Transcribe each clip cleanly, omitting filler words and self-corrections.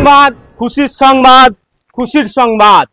সংবাদ, খুশির সংবাদ, খুশির সংবাদ।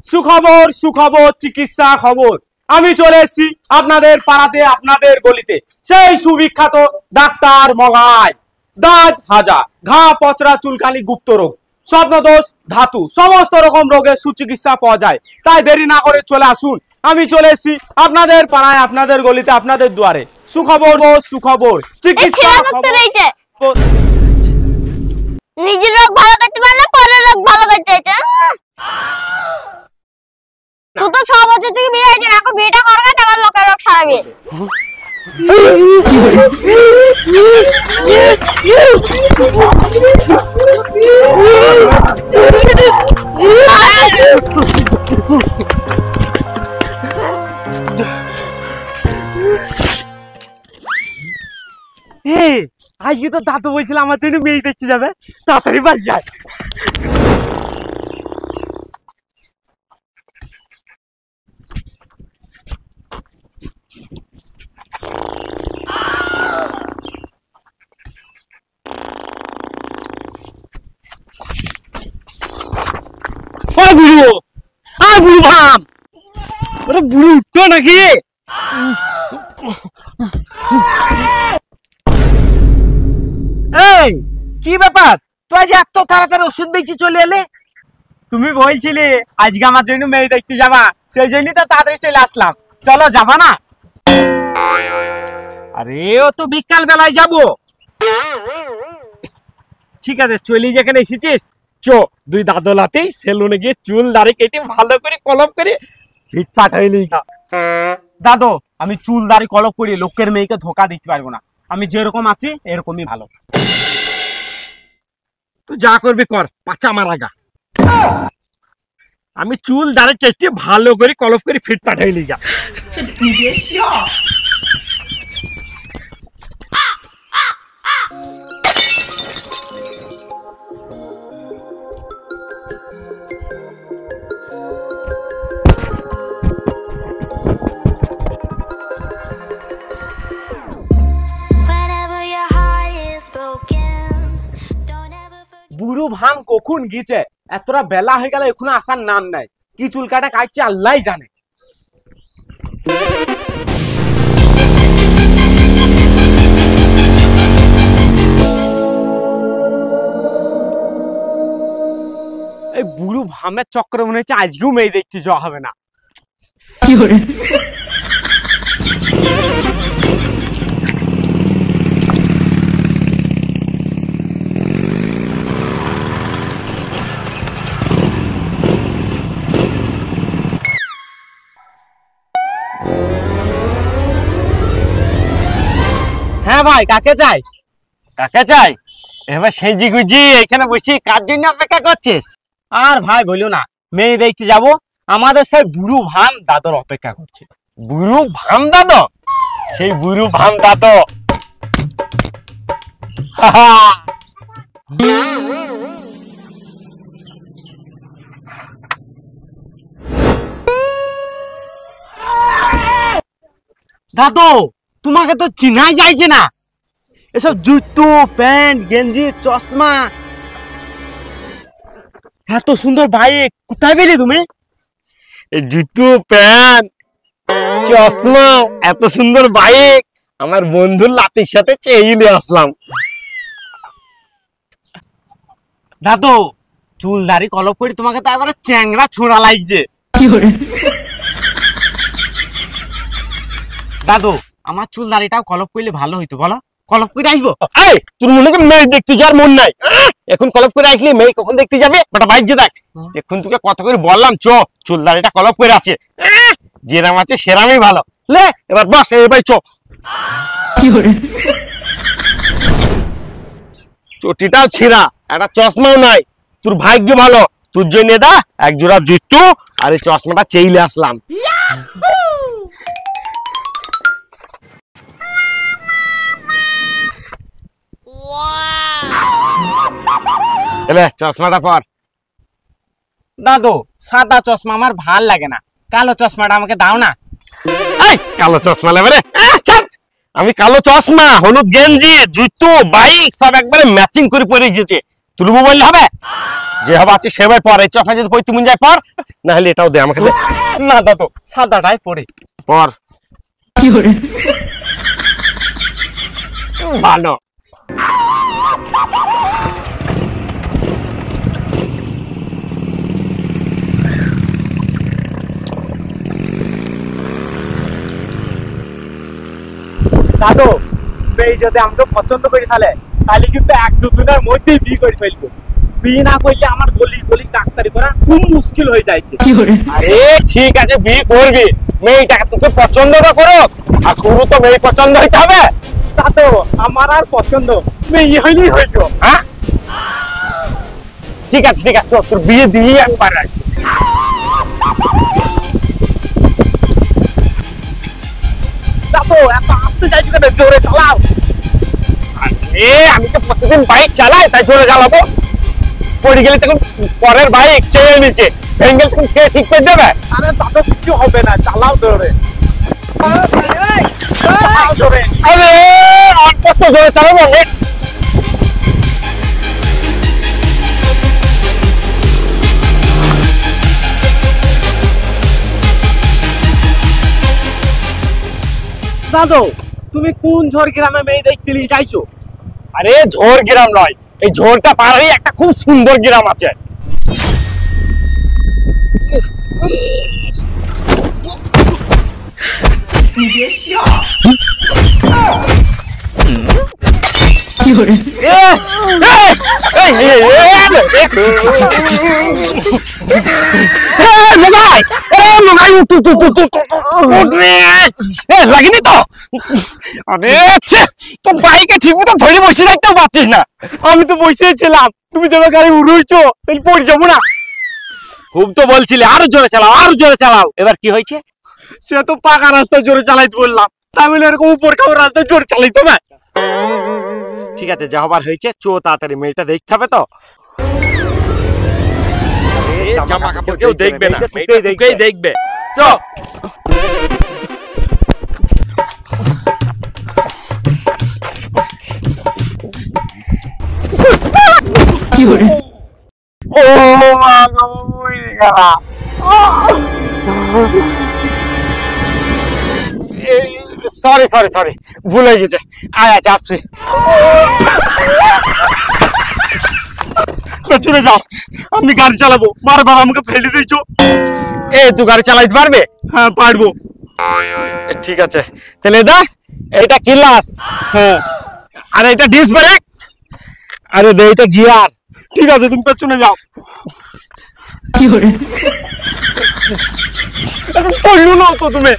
সুখবর, সুখবর, চিকিৎসা খবর। আমি চলে এসেছি আপনাদের পাড়াতে, আপনাদের গলিতে। সেই সুবিখ্যাত ডাক্তার মগাই। দাঁত হাজা, ঘা, পচরা, চুলকানি, গুপ্ত রোগ, স্বপ্নদোষ, ধাতু, সমস্ত রকম রোগের সুচিকিৎসা পাওয়া যায়। তাই দেরি না করে চলে আসুন। আমি চলে এসেছি আপনাদের পাড়ায়, আপনাদের গলিতে, আপনাদের দুয়ারে। সুখবর, সুখবর, চিকিৎসা খবর। নিজের রোগ ভালো করতে পারলে পরের রোগ ভালো করতে চাইছে। তুই তো 6 বছর থেকে বিয়ে হয়েছে, এখন বিয়েটা করবে তখন লোকের রোগ সারাবে। আজকে তো দাদু বলছিল আমার জন্য মেয়ে দেখতে যাবে, তাড়াতাড়ি বাড়ি যায়। বুড়ো, বুড়ো ভাম, ওরা বুড়ো উঠতো নাকি? এই কি ব্যাপার, তুই আজ এত তাড়াতাড়ি ওষুধ বেঁচে চলে এলে? তুমি বলছিলে আজকে আমার জন্য মেয়ে দেখতে যাবা, সেই জন্যই তো তাড়াতাড়ি চলে আসলাম। চলো, যাবা না? আরে ও তো বিকাল বেলায় যাবো। ঠিক আছে, চলি যেখানে এসেছিস, চো দুই দাদলাতেই সেলুনে গিয়ে চুল দাড়ি কেটে ভালো করে কলপ করে ফিটফাট হইলি। দাদু, আমি চুল দাড়ি কলপ করি লোকের মেয়েকে ধোকা দিতে পারবো না। আমি যেরকম আছি এরকমই ভালো। তুই যা করবি কর, পাচা মারা গা। আমি চুল দাড়ি কেটে ভালো করে কলপ করে ফিটফাট হইলি গা। বুড়ো ভাম কখন গিয়েছে? এতটা বেলা হয়ে গেল, এখনো আসার নাম নাই। কি চুল কাটা কাটছে আল্লাহ জানে। এই বুড়ো ভামের চক্র মনে হচ্ছে আজকেও মেয়ে দেখতে যাওয়া হবে না। হ্যাঁ ভাই, কাকে চাই? কাকে চাই? এবার সেজি গুজি এখানে বসে কার জন্য অপেক্ষা করছিস? আর ভাই বলো না, মেয়ে দেখতে যাব, আমাদের সেই বুড়ো ভাম দাদর অপেক্ষা করছে। বুড়ো ভাম দাদু? সেই বুড়ো ভাম দাদু। দাদু, তোমাকে তো চিনাই যাইছে না। এসব জুতো, প্যান্ট, গেঞ্জি, চশমা, এত সুন্দর বাইক কোথায় পেলে তুমি? জুতো, প্যান্ট, চশমা, এত সুন্দর বাইক আমার বন্ধুর লাতির সাথে চেয়ে আসলাম। দাদু, চুল দাড়ি কলপ করে তোমাকে তো একবারে চ্যাংড়া ছোড়া লাগছে। দাদু, আমার চুল দাড়িটাও কলপ করলে ভালো হইতো, বলো? কলপ করে আসবো? এই তোর মনে হচ্ছে মেয়ে দেখতে যাওয়ার মন নাই? এখন কলপ করে আসলে মেয়ে কখন দেখতে যাবে? ওটা বাইক যে দেখ। এখন তোকে কত করে বললাম, চুল দাড়িটা কলপ করে আছে, যেরাম আছে সেরামই ভালো। লে এবার বস, এবার চটিটাও ছিঁড়া, একটা চশমাও নাই। তোর ভাগ্য ভালো, তোর জন্য দা এক জোড়া জুতো আর এই চশমাটা চেইলে আসলাম। চশমাটা পর। দাদু, সাদা চশমা আমার ভাল লাগে না, কালো চশমাটা আমাকে দাও না। কালো চশমা নেবে রে? আমি কালো চশমা, হলুদ গেঞ্জি, জুতো, বাইক সব একবারে ম্যাচিং করে পরে গেছে। তুলবো বললে হবে? যে হবে আছে সেভাবে পর। এই চশমা যদি পরি তুমি যাই পর, না হলে এটাও দে আমাকে। না দাদু, সাদাটাই পরে পর। ভালো। দাদু, মেয়ে যদি আমাকে পছন্দ করি তাহলে কিন্তু 1-2 দিনের মধ্যেই বিয়ে করে ফেলবো। বিয়ে না করলে আমার গলি গলি ডাক্তারি করা খুব মুশকিল হয়ে যাচ্ছে। আরে ঠিক আছে, বিয়ে করবি, মেয়েটাকে তোকে পছন্দ তো করো, আর তোরও তো মেয়ে পছন্দ হইতে হবে। দাদু, আমার আর পছন্দ মেয়ে হইলেই হইলো। হ্যাঁ ঠিক আছে ঠিক আছে, চল তোর বিয়ে দিয়ে আমি বাড়ি আসবো। দাদু, এত আস্তে যাইছো কেন? জোরে চালাও। আরে আমি তো প্রতিদিন বাইক চালাই, তাই জোরে চালাবো। পড়ে গেলে তখন পরের বাইক চেয়ে নিচে ভেঙ্গেল তখন কে ঠিক করে দেবে? আরে দাদু, কিছু হবে না, চালাও জোরে। চালাও জোরে। আরে আর কত জোরে চালাবো? দাদু, তুমি কোন ঝড় গ্রামে মেয়ে দেখতে নিয়ে যাইছো? আরে ঝোর গ্রাম নয়, এই ঝোরটা পার হয়ে একটা খুব সুন্দর গ্রাম আছে। লাগেনি তো? আরে তোর বাইকে ঠিক মতো ধরে বসে থাকতেও পারছিস না। আমি তো বসেই ছিলাম, তুমি যখন গাড়ি উড়ুইছো তাই পড়ে যাবো না। খুব তো বলছিলে আরো জোরে চালাও, আরো জোরে চালাও। এবার কি হয়েছে? সে তো পাকা রাস্তায় জোরে চালাইতে বললাম, তাই বলে এরকম উপর খাওয়ার রাস্তায় জোরে চালাইতো না। ঠিক আছে, যা হবার হয়েছে, চো তাড়াতাড়ি, মেয়েটা দেখতে হবে তো। জামা কাপড় কেউ দেখবে না, মেয়েটা তোকেই দেখবে। চ। ও মা গো, গেলা। সরি সরি সরি, ভুল হয়ে গেছে। আয় চাপছি। চলে যাও, আমি গাড়ি চালাবো। বারবার আমাকে ফেলে দিয়েছো। এ তুই গাড়ি চালাইতে পারবে? হ্যাঁ, পারবো। ঠিক আছে, তাহলে দেখ, এইটা ক্লাস, হ্যাঁ, আর এটা ডিস্ক ব্রেক, আরে দে এটা গিয়ার। ঠিক আছে, তুমি পেছনে যাও। পড়লো না তো তুমি।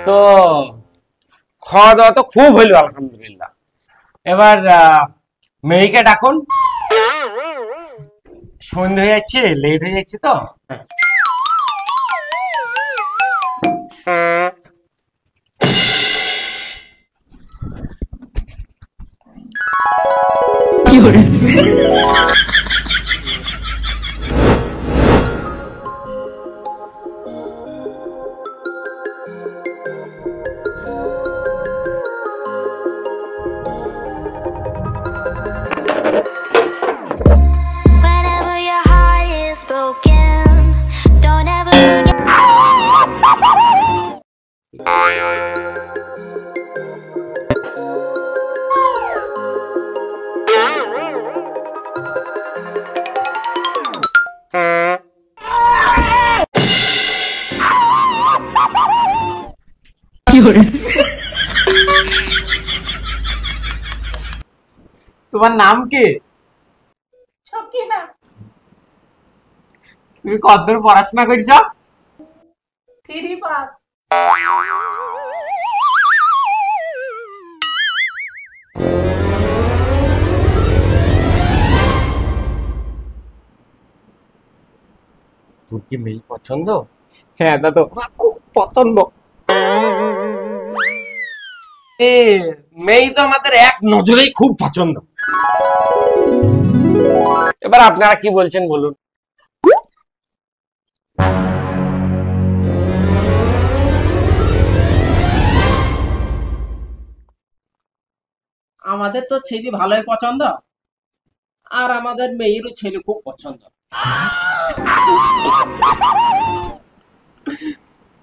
তো খাওয়া দাওয়া তো খুব হইলো আলহামদুলিল্লাহ। এবার মেয়েকে ডাকুন, সন্ধ্যে হয়ে যাচ্ছে, লেট হয়ে যাচ্ছে তো। Whenever your heart is broken, don't ever forget. তোমার নাম কি? তুমি কতদূর পড়াশোনা করছো? 3 পাস। তোর কি মেয়ে পছন্দ? হ্যাঁ দাদু, আমার খুব পছন্দ। এ মেয়ে তো আমাদের এক নজরেই খুব পছন্দ। এবার আপনারা কি বলছেন বলুন। আমাদের তো ছেলে ভালোই পছন্দ, আর আমাদের মেয়েরও ছেলে খুব পছন্দ।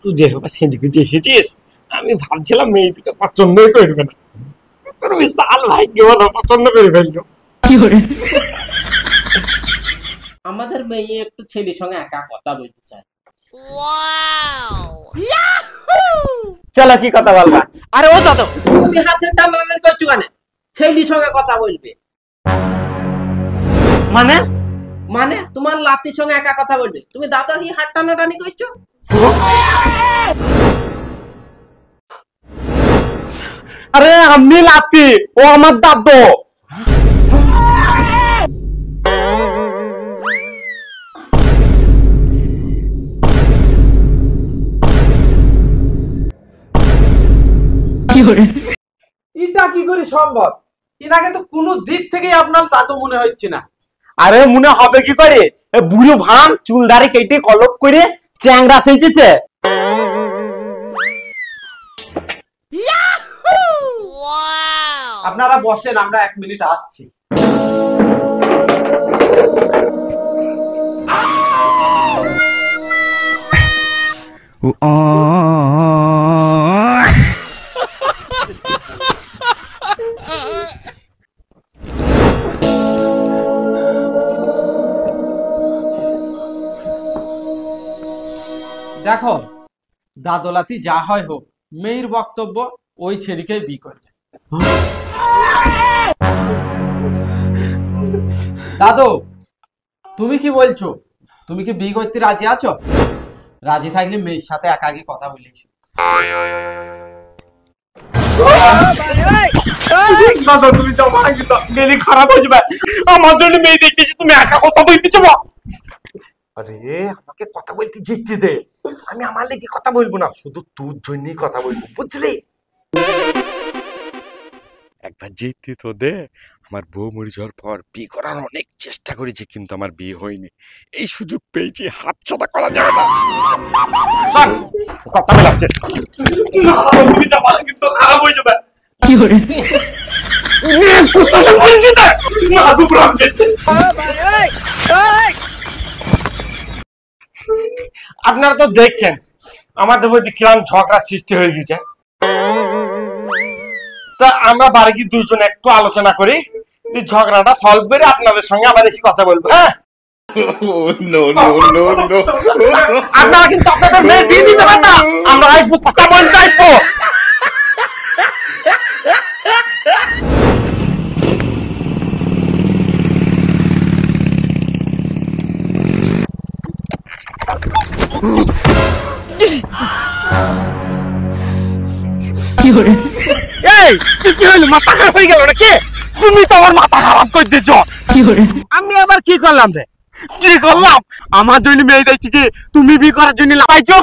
তুই যেভাবে সেজে গুজে এসেছিস, আমি ভাবছিলাম মেয়ে তোকে পছন্দই করবে না। তোর বিশাল ভাগ্য ভালো, পছন্দ করে ফেললো। আমাদের মেয়ে একটু ছেলের সঙ্গে একা কথা বলতে চায়। চলো কি কথা বলবা? আরে ও দাদু, তুমি হাতে টানাটানি করছো কেন? ছেলের সঙ্গে কথা বলবে মানে মানে তোমার লাতির সঙ্গে একা কথা বলবে, তুমি দাদা কি হাত টানাটানি করছো? আরে আমি লাতি, ও আমার দাদু। এটা কি করে সম্ভব? এনাকে তো কোনো দিক থেকেই আপনার দাদু মনে হচ্ছে না। আরে মনে হবে কি করে? বুড়ো ভান চুল দাড়ি কেটে কলপ করে চ্যাংরা সেজেছে। আপনারা বসেন, আমরা 1 মিনিট আসছি। দেখো দাদলাতি যা হয় হোক, মেয়ের বক্তব্য ওই ছেলেকেই বিয়ে করবে। দাদু তুমি কি বলছো? তুমি কি বিয়ে করতে রাজি আছো? রাজি থাকলে মেয়ের সাথে একাকি কথা বলিস। দাদা তুমি যাও, গেলে খারাপ হয়ে যাবে। আমার জন্য মেয়ে দেখতেছি, তুমি একা কথা বলতেছো। আরে আমাকে কথা বলতে যেতে দে, আমি আমার লেগে কথা বলবো না, শুধু তোর জন্যই কথা বলবো, বুঝলি? একবার যেতে তো দে। আমার বউ মরে যাওয়ার পর বিয়ে করার অনেক চেষ্টা করেছি, কিন্তু আমার বিয়ে হয়নি। এই সুযোগ পেয়েছি, হাতছাড়া করা যাবে না। কথা বলে আসছে, তুমি যাবা কিন্তু খারাপ হয়ে যাবে। আপনারা তো দেখছেন আমাদের মধ্যে কিরম ঝগড়া সৃষ্টি হয়ে গেছে। তা আমরা বাড়ি কি দুজন একটু আলোচনা করি, ঝগড়াটা সলভ করে আপনাদের সঙ্গে আবার এসে কথা বলবো। হ্যাঁ, আপনারা কিন্তু আপনাদের মেয়ে বিয়ে দিতে পারেন না। আমরা আসবো, কথা বলতে আসবো। এই কি হলো, মাথা খারাপ হয়ে গেল নাকি? তুমি তো আমার মাথা খারাপ করে দিচ্ছ। আমি আবার কি করলাম রে? কি করলাম? আমার জন্য মেয়ে দেখছি কি তুমি বিয়ে করার জন্য লাফাইছো?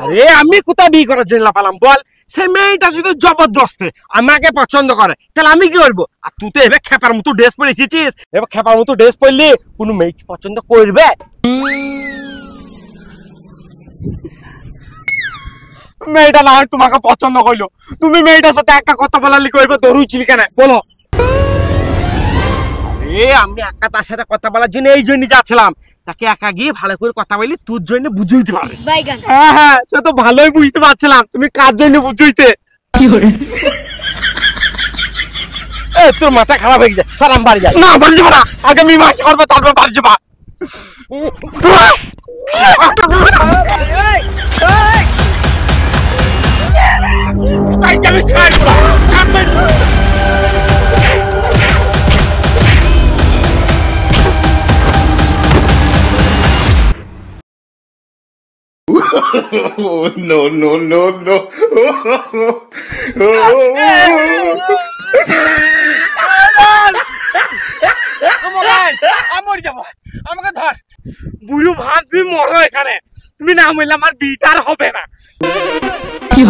আরে আমি কোথায় বিয়ে করার জন্য লাফালাম বল? সে মেয়েটা যদি জবরদস্তে আমাকে পছন্দ করে, তাহলে আমি কি করবো? আর তুই তো এবার খেপার মতো ড্রেস পরে এসেছিস, এবার খেপার মতো ড্রেস পরলে কোনো মেয়ে কি পছন্দ করবে? মেয়েটা না হয় তোমাকে পছন্দ করলো, তুমি মেয়েটার সাথে একটা কথা বলালি করবে দৌড়ুইছিলি কেন বলো? আমি একা তার সাথে কথা বলার জন্য এই জন্য যাচ্ছিলাম, তাকে একা গিয়ে ভালো করে কথা বলি, তোর জন্য বুঝাইতে পারবে। হ্যাঁ হ্যাঁ, সে তো ভালোই বুঝতে পারছিলাম, তুমি কার জন্য বুঝাইতে। তোর মাথা খারাপ হয়ে গেছে, স্যার আমি বাড়ি যাই। না বাড়ি যাবো না, আগে মীমাংসা করবে তারপর বাড়ি যাবা। আমাকে ধর, বুড়ো না হইলে আমার বিটা আর হবে না কি